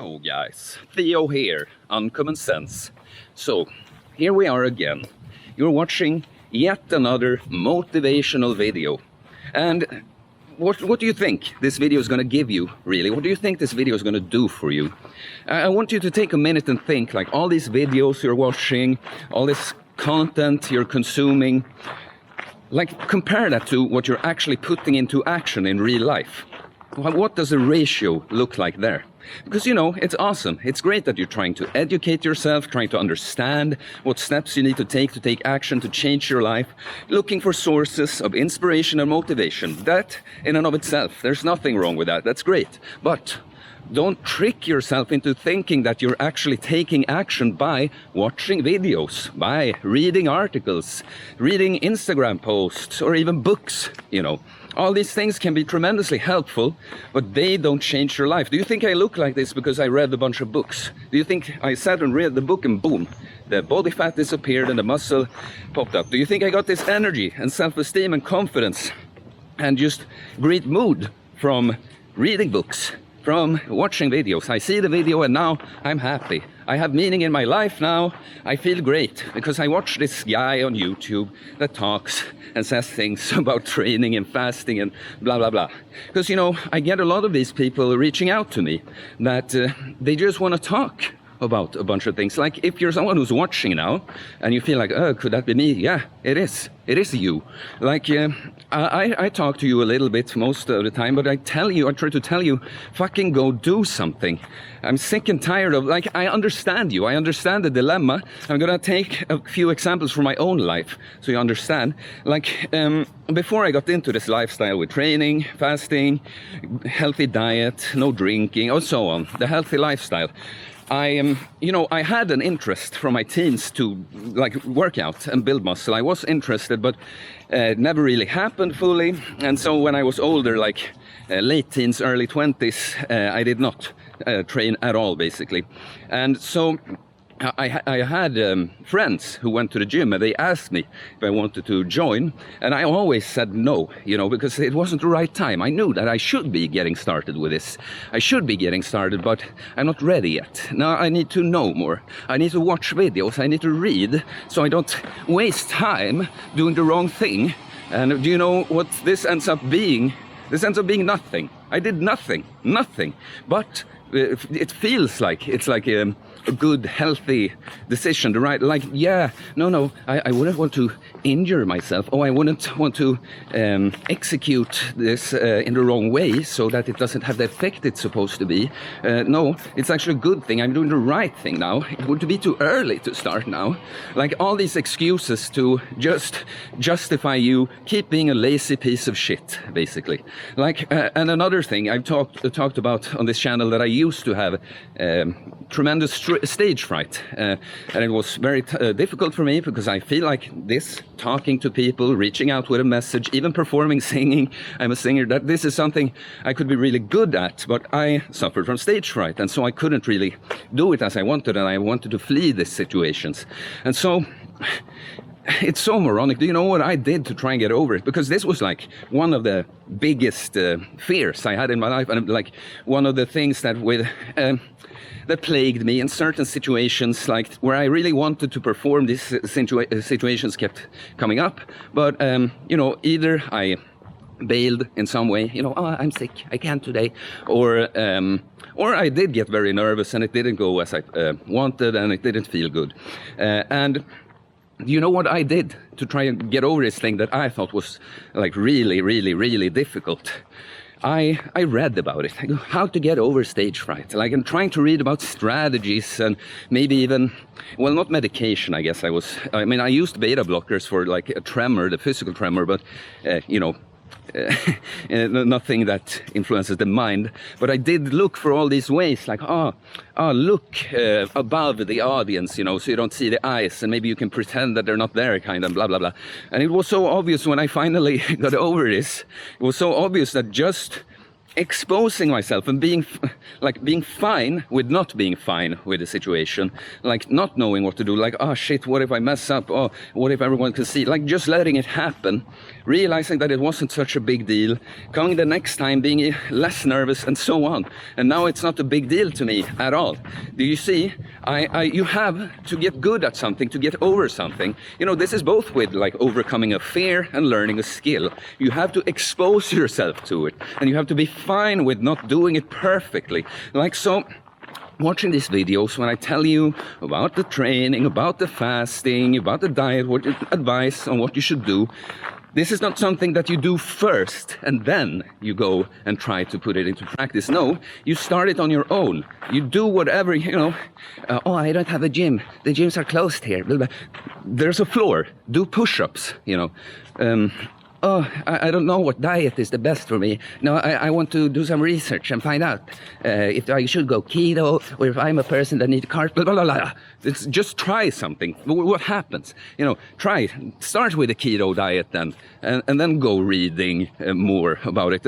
Hello guys, Theo here, Uncommon Sense. So, here we are again. You're watching yet another motivational video. And what do you think this video is going to give you, really? What do you think this video is going to do for you? I want you to take a minute and think, like all these videos you're watching, all this content you're consuming, like compare that to what you're actually putting into action in real life. What does the ratio look like there? Because, you know, it's awesome. It's great that you're trying to educate yourself, trying to understand what steps you need to take action to change your life, looking for sources of inspiration and motivation. That, in and of itself, there's nothing wrong with that. That's great. But don't trick yourself into thinking that you're actually taking action by watching videos, by reading articles, reading Instagram posts, or even books, you know. All these things can be tremendously helpful, but they don't change your life. Do you think I look like this because I read a bunch of books? Do you think I sat and read the book and boom, the body fat disappeared and the muscle popped up? Do you think I got this energy and self-esteem and confidence and just great mood from reading books, from watching videos? I see the video and now I'm happy. I have meaning in my life now. I feel great because I watch this guy on YouTube that talks and says things about training and fasting and blah, blah, blah. Because, you know, I get a lot of these people reaching out to me that they just want to talk about a bunch of things. Like if you're someone who's watching now and you feel like, oh, could that be me? Yeah, it is. It is you. Like I talk to you a little bit most of the time, but I try to tell you, fucking go do something. I'm sick and tired of, like, I understand you. I understand the dilemma. I'm gonna take a few examples from my own life so you understand. Like before I got into this lifestyle with training, fasting, healthy diet, no drinking, and so on, the healthy lifestyle, I had an interest from my teens to like work out and build muscle. I was interested, but it never really happened fully. And so when I was older, like late teens, early 20s, I did not train at all, basically. And so I had friends who went to the gym and they asked me if I wanted to join, and I always said no, you know, because it wasn't the right time. I knew that I should be getting started with this. I should be getting started, but I'm not ready yet. Now I need to know more. I need to watch videos. I need to read so I don't waste time doing the wrong thing. And do you know what this ends up being? This ends up being nothing. I did nothing, but it feels like it's like a good, healthy decision, right? Like, yeah, no, I wouldn't want to injure myself. Oh, I wouldn't want to execute this in the wrong way so that it doesn't have the effect it's supposed to be. No, it's actually a good thing. I'm doing the right thing now. It would be too early to start now. Like all these excuses to just justify you keep being a lazy piece of shit, basically. Like, and another thing I've talked about on this channel, that I used to have tremendous stage fright, and it was very difficult for me because I feel like this, talking to people, reaching out with a message, even performing, singing, I'm a singer, that this is something I could be really good at, but I suffered from stage fright, and so I couldn't really do it as I wanted, and I wanted to flee these situations. And so it's so moronic. Do you know what I did to try and get over it? Because this was like one of the biggest fears I had in my life, and like one of the things that that plagued me in certain situations, like where I really wanted to perform. These situations kept coming up, but you know, either I bailed in some way, you know, oh, I'm sick, I can't today, or I did get very nervous and it didn't go as I wanted, and it didn't feel good. And you know what I did to try and get over this thing that I thought was like really difficult? I read about it, how to get over stage fright. Like, I'm trying to read about strategies and maybe even, well, not medication, I guess. I mean, I used beta blockers for like a tremor, the physical tremor, but you know, nothing that influences the mind. But I did look for all these ways, like, look above the audience, you know, so you don't see the eyes, and maybe you can pretend that they're not there, kind of blah blah blah. And it was so obvious when I finally got over this. It was so obvious that just exposing myself and being fine with not being fine with the situation, like not knowing what to do, like, oh shit, what if I mess up, oh, what if everyone can see, like just letting it happen, realizing that it wasn't such a big deal, coming the next time being less nervous and so on, and now it's not a big deal to me at all. Do you see? You have to get good at something to get over something. You know, this is both with like overcoming a fear and learning a skill. You have to expose yourself to it, and you have to be fine with not doing it perfectly. Like, so watching these videos, when I tell you about the training, about the fasting, about the diet, what advice on what you should do, this is not something that you do first and then you go and try to put it into practice. No, you start it on your own. You do whatever, you know. Oh, I don't have a gym. The gyms are closed here. Blah, blah. There's a floor. Do push-ups, you know. Oh, I don't know what diet is the best for me. No, I want to do some research and find out if I should go keto or if I'm a person that needs carbs, blah, blah, blah, blah. It's just try something. What happens? You know, try. Start with a keto diet then, and then go reading more about it.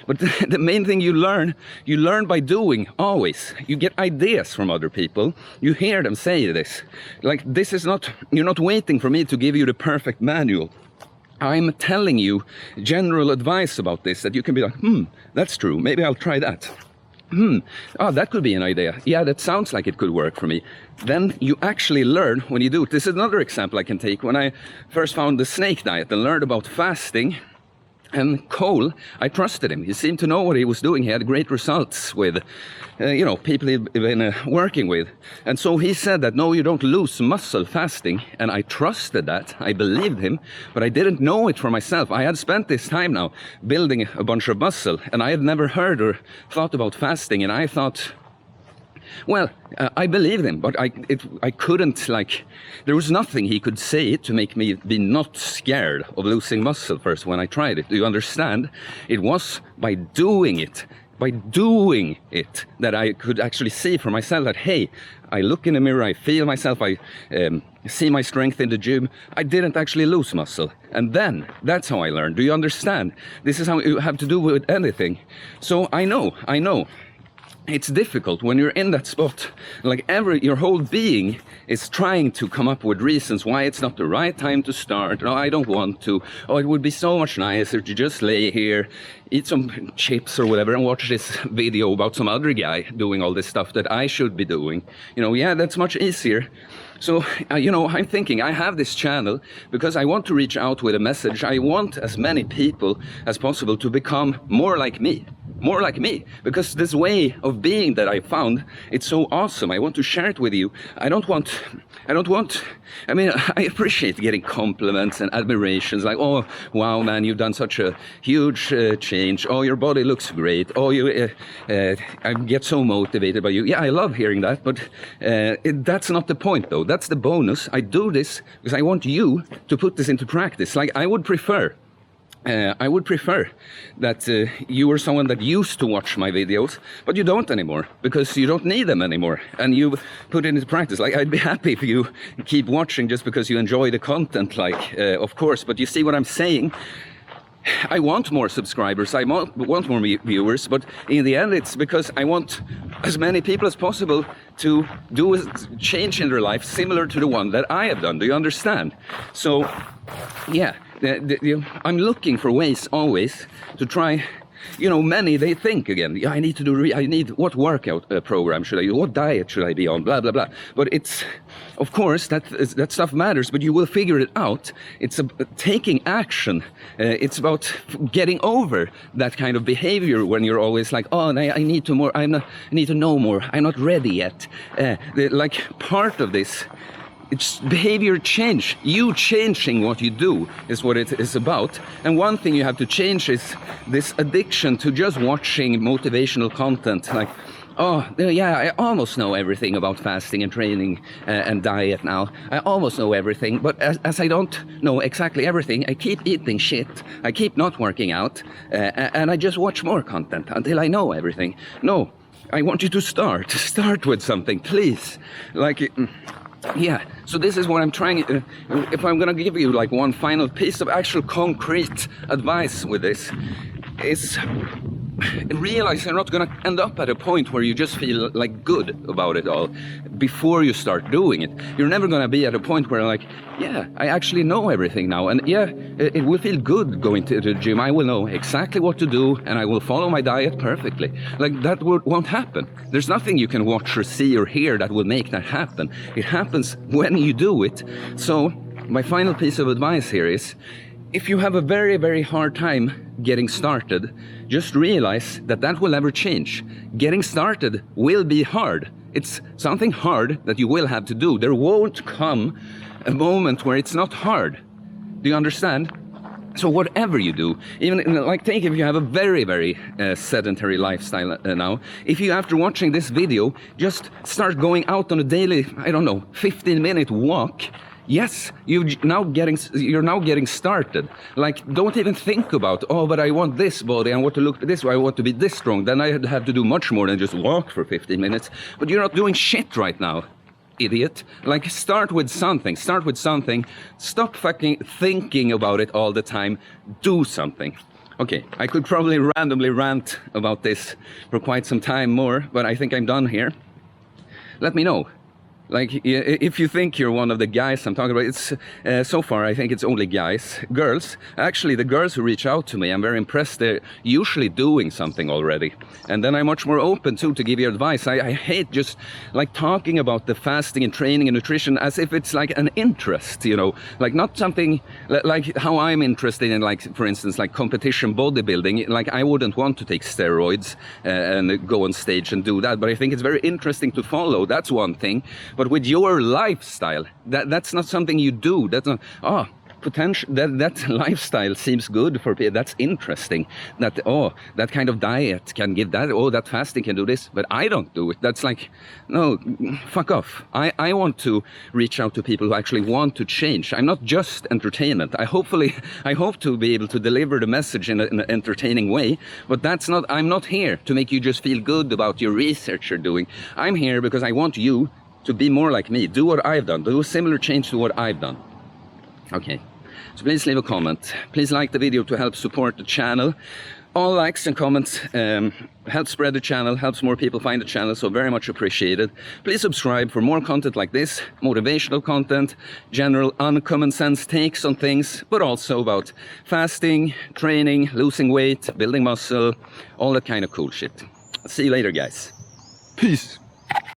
But the main thing you learn by doing, always. You get ideas from other people. You hear them say this. Like, this is not, you're not waiting for me to give you the perfect manual. I'm telling you general advice about this, that you can be like, that's true, maybe I'll try that. Oh, that could be an idea. Yeah, that sounds like it could work for me. Then you actually learn when you do it. This is another example I can take. When I first found the snake diet and learned about fasting, and Cole, I trusted him. He seemed to know what he was doing. He had great results with, you know, people he'd been working with. And so he said that, no, you don't lose muscle fasting. And I trusted that. I believed him, but I didn't know it for myself. I had spent this time now building a bunch of muscle, and I had never heard or thought about fasting. And I thought, well, I believed him, but I couldn't, like, there was nothing he could say to make me be not scared of losing muscle first when I tried it. Do you understand? It was by doing it that I could actually see for myself that, hey, I look in the mirror, I feel myself, I see my strength in the gym. I didn't actually lose muscle. And then, that's how I learned. Do you understand? This is how you have to do with anything. So I know. It's difficult when you're in that spot. Like your whole being is trying to come up with reasons why it's not the right time to start. No, I don't want to. Oh, it would be so much nicer to just lay here, eat some chips or whatever, and watch this video about some other guy doing all this stuff that I should be doing. You know, yeah, that's much easier. So, you know, I'm thinking I have this channel because I want to reach out with a message. I want as many people as possible to become more like me. More like me, because this way of being that I found, it's so awesome. I want to share it with you. I mean, I appreciate getting compliments and admirations, like, oh, wow, man, you've done such a huge change. Oh, your body looks great. Oh, I get so motivated by you. Yeah, I love hearing that, but that's not the point, though. That's the bonus. I do this because I want you to put this into practice. Like, I would prefer that you were someone that used to watch my videos, but you don't anymore, because you don't need them anymore, and you put it into practice. Like, I'd be happy if you keep watching just because you enjoy the content, like, of course, but you see what I'm saying? I want more subscribers, I want more viewers, but in the end it's because I want as many people as possible to do a change in their life similar to the one that I have done. Do you understand? So, yeah. I'm looking for ways always to try. You know, many, they think again, yeah, I need what workout program should I do, what diet should I be on, blah, blah, blah. But it's, of course, that stuff matters, but you will figure it out. It's taking action. It's about getting over that kind of behavior when you're always like, oh, I need to more, I need to know more, I'm not ready yet. Like, part of this, it's behavior change. You changing what you do is what it is about. And one thing you have to change is this addiction to just watching motivational content. Like, oh, yeah, I almost know everything about fasting and training and diet now. I almost know everything. But as I don't know exactly everything, I keep eating shit. I keep not working out. And I just watch more content until I know everything. No, I want you to start. Start with something, please. Like, yeah, so this is what I'm trying, if I'm gonna give you like one final piece of actual concrete advice with this, is realize you're not gonna end up at a point where you just feel like good about it all before you start doing it. You're never gonna be at a point where like, yeah, I actually know everything now, and yeah, it will feel good going to the gym. I will know exactly what to do, and I will follow my diet perfectly. Like, that won't happen. There's nothing you can watch or see or hear that will make that happen. It happens when you do it. So my final piece of advice here is, if you have a very, very hard time getting started, just realize that that will never change. Getting started will be hard. It's something hard that you will have to do. There won't come a moment where it's not hard. Do you understand? So whatever you do, even like take if you have a very, very sedentary lifestyle now, if you after watching this video just start going out on a daily, I don't know, 15-minute walk, yes, you're now getting started. Like, don't even think about, oh, but I want this body, I want to look this way, I want to be this strong. Then I have to do much more than just walk for 15 minutes. But you're not doing shit right now, idiot. Like, start with something. Stop fucking thinking about it all the time. Do something. Okay, I could probably randomly rant about this for quite some time more, but I think I'm done here. Let me know. Like, if you think you're one of the guys I'm talking about, it's so far I think it's only guys. Girls, actually the girls who reach out to me, I'm very impressed. They're usually doing something already, and then I'm much more open to give you advice. I hate just like talking about the fasting and training and nutrition as if it's like an interest, you know, like not something like how I'm interested in, like, for instance, like competition bodybuilding. Like, I wouldn't want to take steroids and go on stage and do that, but I think it's very interesting to follow. That's one thing. But with your lifestyle, that's not something you do. That's not, potential, that lifestyle seems good for people. That's interesting. That, that kind of diet can give that. Oh, that fasting can do this. But I don't do it. That's like, no, fuck off. I want to reach out to people who actually want to change. I'm not just entertainment. I hope to be able to deliver the message in an entertaining way. But I'm not here to make you just feel good about your research you're doing. I'm here because I want you to be more like me, do what I've done, do a similar change to what I've done. Okay, so please leave a comment. Please like the video to help support the channel. All likes and comments help spread the channel, helps more people find the channel, so very much appreciated. Please subscribe for more content like this, motivational content, general uncommon sense takes on things, but also about fasting, training, losing weight, building muscle, all that kind of cool shit. See you later, guys. Peace.